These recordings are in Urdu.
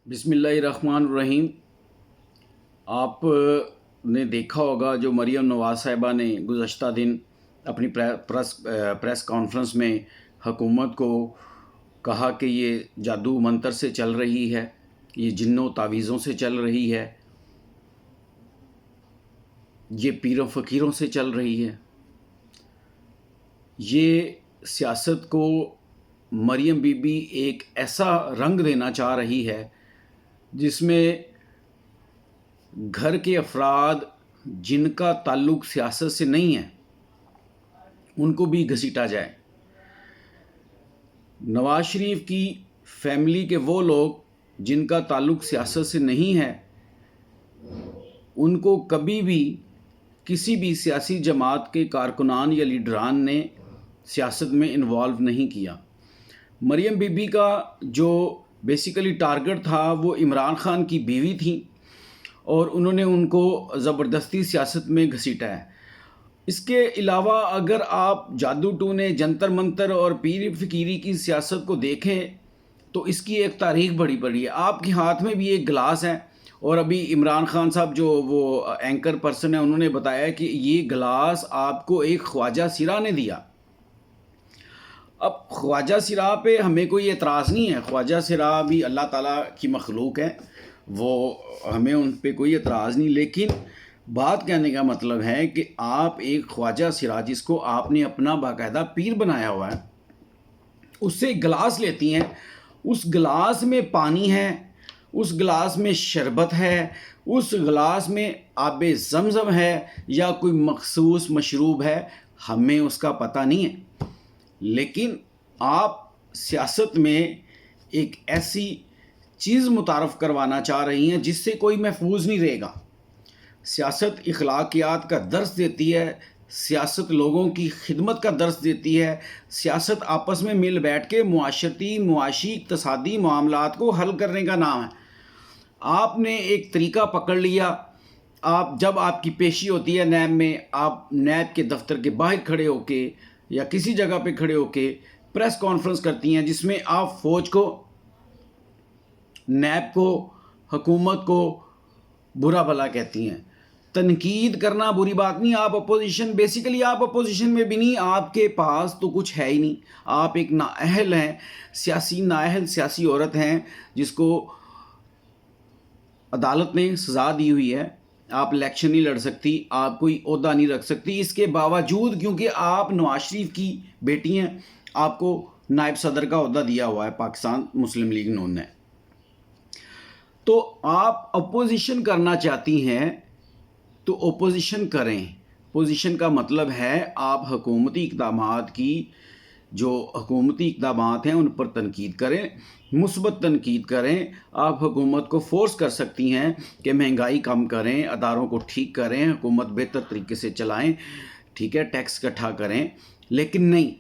بسم اللہ الرحمن الرحیم۔ آپ نے دیکھا ہوگا جو مریم نواز صاحبہ نے گزشتہ دن اپنی پریس کانفرنس میں حکومت کو کہا کہ یہ جادو منتر سے چل رہی ہے، یہ جنوں تعویذوں سے چل رہی ہے، یہ پیروں فقیروں سے چل رہی ہے۔ یہ سیاست کو مریم بی بی ایک ایسا رنگ دینا چاہ رہی ہے جس میں گھر کے افراد جن کا تعلق سیاست سے نہیں ہے ان کو بھی گھسیٹا جائے۔ نواز شریف کی فیملی کے وہ لوگ جن کا تعلق سیاست سے نہیں ہے ان کو کبھی بھی کسی بھی سیاسی جماعت کے کارکنان یا لیڈران نے سیاست میں انوالو نہیں کیا۔ مریم بی بی کا جو بیسیکلی ٹارگٹ تھا وہ عمران خان کی بیوی تھیں اور انہوں نے ان کو زبردستی سیاست میں گھسیٹا ہے۔ اس کے علاوہ اگر آپ جادو ٹونے، جنتر منتر اور پیر فقیری کی سیاست کو دیکھیں تو اس کی ایک تاریخ بڑی بڑی ہے۔ آپ کے ہاتھ میں بھی ایک گلاس ہے اور ابھی عمران خان صاحب جو وہ اینکر پرسن ہیں انہوں نے بتایا کہ یہ گلاس آپ کو ایک خواجہ سرا نے دیا۔ اب خواجہ سرا پہ ہمیں کوئی اعتراض نہیں ہے، خواجہ سرا بھی اللہ تعالیٰ کی مخلوق ہے، وہ ہمیں ان پہ کوئی اعتراض نہیں، لیکن بات کہنے کا مطلب ہے کہ آپ ایک خواجہ سرا جس کو آپ نے اپنا باقاعدہ پیر بنایا ہوا ہے اس سے گلاس لیتی ہیں، اس گلاس میں پانی ہے، اس گلاس میں شربت ہے، اس گلاس میں آب زمزم ہے یا کوئی مخصوص مشروب ہے، ہمیں اس کا پتہ نہیں ہے، لیکن آپ سیاست میں ایک ایسی چیز متعارف کروانا چاہ رہی ہیں جس سے کوئی محفوظ نہیں رہے گا۔ سیاست اخلاقیات کا درس دیتی ہے، سیاست لوگوں کی خدمت کا درس دیتی ہے، سیاست آپس میں مل بیٹھ کے معاشرتی، معاشی، اقتصادی معاملات کو حل کرنے کا نام ہے۔ آپ نے ایک طریقہ پکڑ لیا، جب آپ کی پیشی ہوتی ہے نیب میں، آپ نیب کے دفتر کے باہر کھڑے ہو کے یا کسی جگہ پہ کھڑے ہو کے پریس کانفرنس کرتی ہیں جس میں آپ فوج کو، نیب کو، حکومت کو برا بھلا کہتی ہیں۔ تنقید کرنا بری بات نہیں، آپ اپوزیشن، بیسیکلی آپ اپوزیشن میں بھی نہیں، آپ کے پاس تو کچھ ہے ہی نہیں، آپ ایک نااہل ہیں، نااہل سیاسی عورت ہیں جس کو عدالت نے سزا دی ہوئی ہے، آپ الیکشن نہیں لڑ سکتی، آپ کوئی عہدہ نہیں رکھ سکتی، اس کے باوجود کیونکہ آپ نواز شریف کی بیٹی ہیں آپ کو نائب صدر کا عہدہ دیا ہوا ہے پاکستان مسلم لیگ نون نے۔ تو آپ اپوزیشن کرنا چاہتی ہیں تو اپوزیشن کریں۔ اپوزیشن کا مطلب ہے آپ حکومتی اقدامات کی، جو حکومتی اقدامات ہیں ان پر تنقید کریں، مثبت تنقید کریں۔ آپ حکومت کو فورس کر سکتی ہیں کہ مہنگائی کم کریں، اداروں کو ٹھیک کریں، حکومت بہتر طریقے سے چلائیں، ٹھیک ہے، ٹیکس اکٹھا کریں، لیکن نہیں،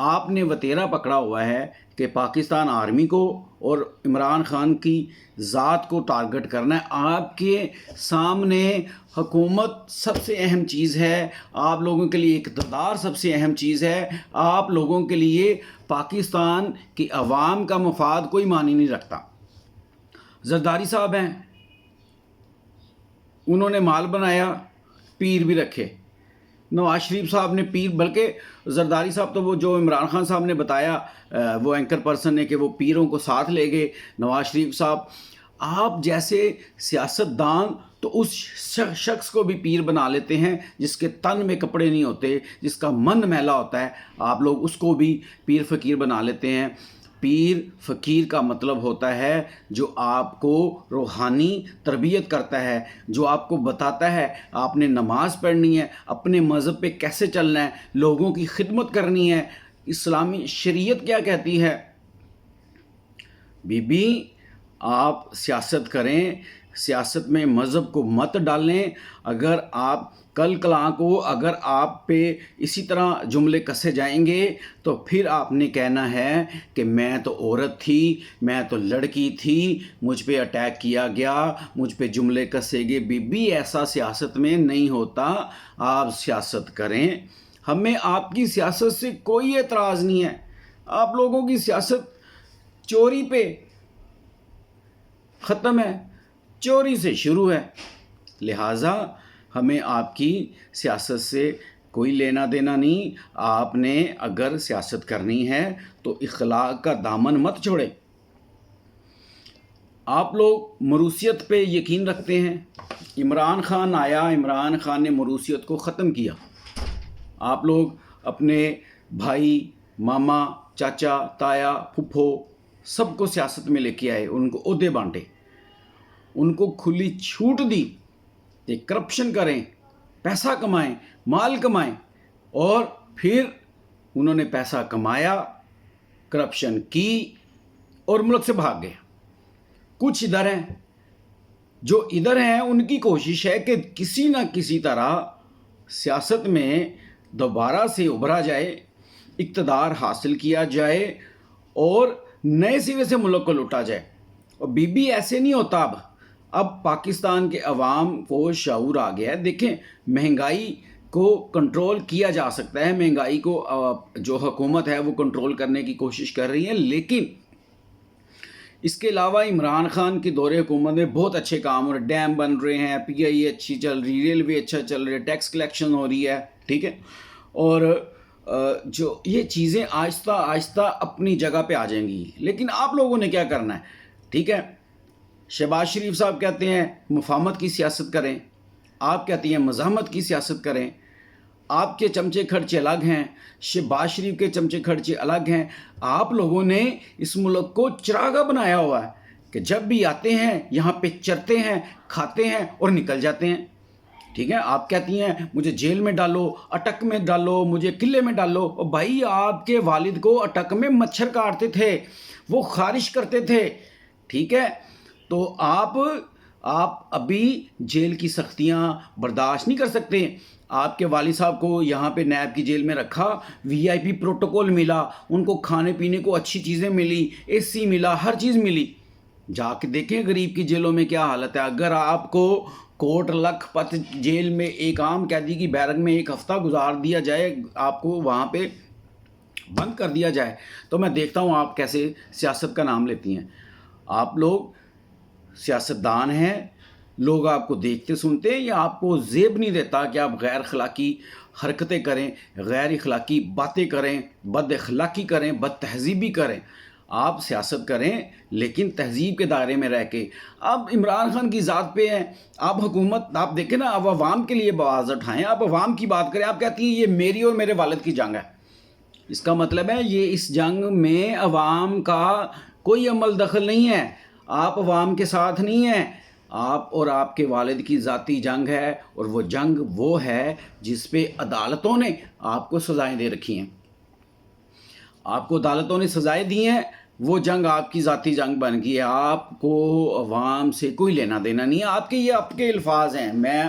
آپ نے وتیرہ پکڑا ہوا ہے کہ پاکستان آرمی کو اور عمران خان کی ذات کو ٹارگٹ کرنا ہے۔ آپ کے سامنے حکومت سب سے اہم چیز ہے، آپ لوگوں کے لیے اقتدار سب سے اہم چیز ہے، آپ لوگوں کے لیے پاکستان کی عوام کا مفاد کوئی معنی نہیں رکھتا۔ زرداری صاحب ہیں، انہوں نے مال بنایا، پیر بھی رکھے۔ نواز شریف صاحب نے پیر، بلکہ زرداری صاحب تو وہ جو عمران خان صاحب نے بتایا وہ اینکر پرسن نے کہ وہ پیروں کو ساتھ لے گئے۔ نواز شریف صاحب آپ جیسے سیاست دان تو اس شخص کو بھی پیر بنا لیتے ہیں جس کے تن میں کپڑے نہیں ہوتے، جس کا من میلا ہوتا ہے، آپ لوگ اس کو بھی پیر فقیر بنا لیتے ہیں۔ پیر فقیر کا مطلب ہوتا ہے جو آپ کو روحانی تربیت کرتا ہے، جو آپ کو بتاتا ہے آپ نے نماز پڑھنی ہے، اپنے مذہب پہ کیسے چلنا ہے، لوگوں کی خدمت کرنی ہے۔ اسلامی شریعت کیا کہتی ہے؟ بی بی آپ سیاست کریں، سیاست میں مذہب کو مت ڈالیں۔ اگر آپ کل کلاں کو اگر آپ پہ اسی طرح جملے کسے جائیں گے تو پھر آپ نے کہنا ہے کہ میں تو عورت تھی، میں تو لڑکی تھی، مجھ پہ اٹیک کیا گیا، مجھ پہ جملے کسے گئے۔ بی بی ایسا سیاست میں نہیں ہوتا، آپ سیاست کریں، ہمیں آپ کی سیاست سے کوئی اعتراض نہیں ہے۔ آپ لوگوں کی سیاست چوری پہ، ختم ہے، چوری سے شروع ہے۔ لہٰذا ہمیں آپ کی سیاست سے کوئی لینا دینا نہیں۔ آپ نے اگر سیاست کرنی ہے تو اخلاق کا دامن مت چھوڑے۔ آپ لوگ موروثیت پہ یقین رکھتے ہیں۔ عمران خان آیا، عمران خان نے موروثیت کو ختم کیا۔ آپ لوگ اپنے بھائی، ماما، چاچا، تایا، پھپھو سب کو سیاست میں لے کے آئے، ان کو عہدے بانٹے، ان کو کھلی چھوٹ دی کہ کرپشن کریں، پیسہ کمائیں، مال کمائیں، اور پھر انہوں نے پیسہ کمایا، کرپشن کی اور ملک سے بھاگ گئے۔ کچھ ادھر ہیں، جو ادھر ہیں ان کی کوشش ہے کہ کسی نہ کسی طرح سیاست میں دوبارہ سے ابھرا جائے، اقتدار حاصل کیا جائے اور نئے سرے سے ملک کو لوٹا جائے۔ اور بی بی ایسے نہیں ہوتا۔ اب پاکستان کے عوام کو شعور آ گیا ہے۔ دیکھیں، مہنگائی کو کنٹرول کیا جا سکتا ہے، مہنگائی کو جو حکومت ہے وہ کنٹرول کرنے کی کوشش کر رہی ہے، لیکن اس کے علاوہ عمران خان کے دور حکومت میں بہت اچھے کام ہو رہے، ڈیم بن رہے ہیں، پی آئی اے اچھی چل رہی، ریلوے اچھا چل رہی ہے، ٹیکس کلیکشن ہو رہی ہے، ٹھیک ہے، اور جو یہ چیزیں آہستہ آہستہ اپنی جگہ پہ آ جائیں گی۔ لیکن آپ لوگوں نے کیا کرنا ہے؟ ٹھیک ہے، شہباز شریف صاحب کہتے ہیں مفاہمت کی سیاست کریں، آپ کہتی ہیں مزاحمت کی سیاست کریں۔ آپ کے چمچے خرچے الگ ہیں، شہباز شریف کے چمچے خرچے الگ ہیں۔ آپ لوگوں نے اس ملک کو چراغا بنایا ہوا ہے کہ جب بھی آتے ہیں یہاں پہ چرتے ہیں، کھاتے ہیں اور نکل جاتے ہیں، ٹھیک ہے۔ آپ کہتی ہیں مجھے جیل میں ڈالو، اٹک میں ڈالو، مجھے قلعے میں ڈالو۔ اور بھائی، آپ کے والد کو اٹک میں مچھر کاٹتے تھے، وہ خارش کرتے تھے، ٹھیک ہے۔ تو آپ ابھی جیل کی سختیاں برداشت نہیں کر سکتے۔ آپ کے والد صاحب کو یہاں پہ نیب کی جیل میں رکھا، وی آئی پی پروٹوکول ملا، ان کو کھانے پینے کو اچھی چیزیں ملی، اے سی ملا، ہر چیز ملی۔ جا کے دیکھیں غریب کی جیلوں میں کیا حالت ہے۔ اگر آپ کو کوٹ لکھ پت جیل میں ایک عام قیدی کی بیرک میں ایک ہفتہ گزار دیا جائے، آپ کو وہاں پہ بند کر دیا جائے، تو میں دیکھتا ہوں آپ کیسے سیاست کا نام لیتی ہیں۔ آپ لوگ سیاستدان ہیں، لوگ آپ کو دیکھتے سنتے ہیں، یا آپ کو زیب نہیں دیتا کہ آپ غیر اخلاقی حرکتیں کریں، غیر اخلاقی باتیں کریں، بد اخلاقی کریں، بد تہذیبی کریں۔ آپ سیاست کریں لیکن تہذیب کے دائرے میں رہ کے۔ اب عمران خان کی ذات پہ ہیں، آپ حکومت، آپ دیکھیں نا، اب عوام کے لیے آواز اٹھائیں، آپ عوام کی بات کریں۔ آپ کہتی ہیں یہ میری اور میرے والد کی جنگ ہے، اس کا مطلب ہے یہ اس جنگ میں عوام کا کوئی عمل دخل نہیں ہے، آپ عوام کے ساتھ نہیں ہیں، آپ اور آپ کے والد کی ذاتی جنگ ہے۔ اور وہ جنگ وہ ہے جس پہ عدالتوں نے آپ کو سزائیں دے رکھی ہیں، آپ کو عدالتوں نے سزائیں دی ہیں، وہ جنگ آپ کی ذاتی جنگ بن گئی ہے۔ آپ کو عوام سے کوئی لینا دینا نہیں ہے۔ یہ آپ کے الفاظ ہیں، میں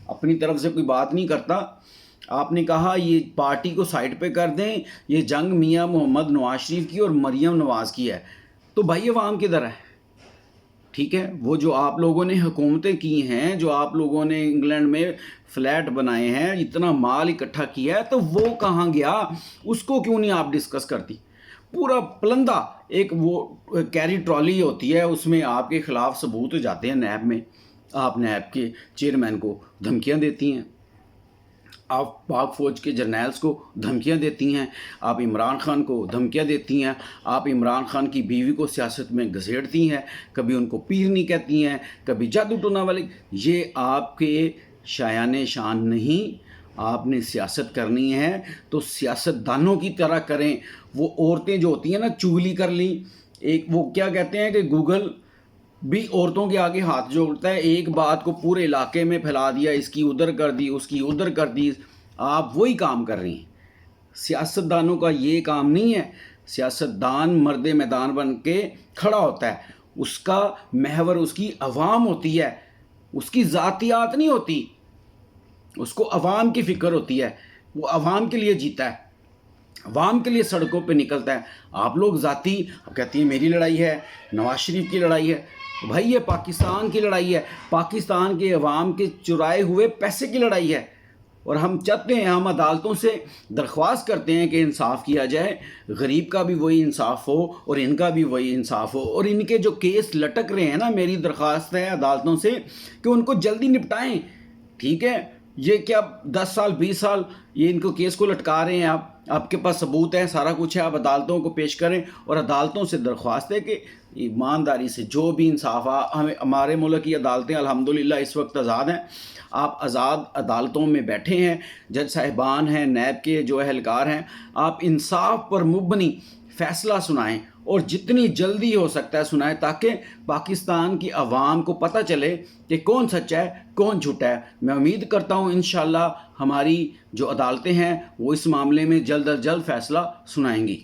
اپنی طرف سے کوئی بات نہیں کرتا۔ آپ نے کہا یہ پارٹی کو سائڈ پہ کر دیں، یہ جنگ میاں محمد نواز شریف کی اور مریم نواز کی ہے، تو بھائی عوام کدھر ہے؟ ٹھیک ہے، وہ جو آپ لوگوں نے حکومتیں کی ہیں، جو آپ لوگوں نے انگلینڈ میں فلیٹ بنائے ہیں، اتنا مال اکٹھا کیا ہے، تو وہ کہاں گیا؟ اس کو کیوں نہیں آپ ڈسکس کرتی؟ پورا پلندہ ایک وہ کیری ٹرالی ہوتی ہے، اس میں آپ کے خلاف ثبوت جاتے ہیں نیب میں، آپ نیب کے چیئرمین کو دھمکیاں دیتی ہیں، آپ پاک فوج کے جرنیلز کو دھمکیاں دیتی ہیں، آپ عمران خان کو دھمکیاں دیتی ہیں، آپ عمران خان کی بیوی کو سیاست میں گھسیڑتی ہیں، کبھی ان کو پیر نہیں کہتی ہیں، کبھی جادو ٹونا والے۔ یہ آپ کے شایان شان نہیں۔ آپ نے سیاست کرنی ہے تو سیاست دانوں کی طرح کریں۔ وہ عورتیں جو ہوتی ہیں نا، چگلی کر لیں، ایک وہ کیا کہتے ہیں کہ گوگل بھی عورتوں کے آگے ہاتھ جوڑتا ہے، ایک بات کو پورے علاقے میں پھیلا دیا، اس کی ادھر کر دی، اس کی ادھر کر دی۔ آپ وہی کام کر رہی ہیں۔ سیاست دانوں کا یہ کام نہیں ہے۔ سیاست دان مرد میدان بن کے کھڑا ہوتا ہے، اس کا محور اس کی عوام ہوتی ہے، اس کی ذاتیات نہیں ہوتی، اس کو عوام کی فکر ہوتی ہے، وہ عوام کے لیے جیتا ہے، عوام کے لیے سڑکوں پہ نکلتا ہے۔ آپ لوگ ذاتی کہتی ہیں میری لڑائی ہے، نواز شریف کی لڑائی ہے۔ بھائی یہ پاکستان کی لڑائی ہے، پاکستان کے عوام کے چرائے ہوئے پیسے کی لڑائی ہے۔ اور ہم چاہتے ہیں، ہم عدالتوں سے درخواست کرتے ہیں کہ انصاف کیا جائے، غریب کا بھی وہی انصاف ہو اور ان کا بھی وہی انصاف ہو، اور ان کے جو کیس لٹک رہے ہیں نا، میری درخواست ہے عدالتوں سے کہ ان کو جلدی نپٹائیں. ٹھیک ہے، یہ کیا 10 سال 20 سال یہ ان کو کیس کو لٹکا رہے ہیں، آپ کے پاس ثبوت ہے، سارا کچھ ہے، آپ عدالتوں کو پیش کریں. اور عدالتوں سے درخواست ہے کہ ایمانداری سے جو بھی انصاف ہمارے ملک کی عدالتیں الحمدللہ اس وقت آزاد ہیں. آپ آزاد عدالتوں میں بیٹھے ہیں، جج صاحبان ہیں، نیب کے جو اہلکار ہیں، آپ انصاف پر مبنی فیصلہ سنائیں اور جتنی جلدی ہو سکتا ہے سنائیں، تاکہ پاکستان کی عوام کو پتہ چلے کہ کون سچا ہے کون جھوٹا ہے. میں امید کرتا ہوں انشاءاللہ ہماری جو عدالتیں ہیں وہ اس معاملے میں جلد از جلد فیصلہ سنائیں گی.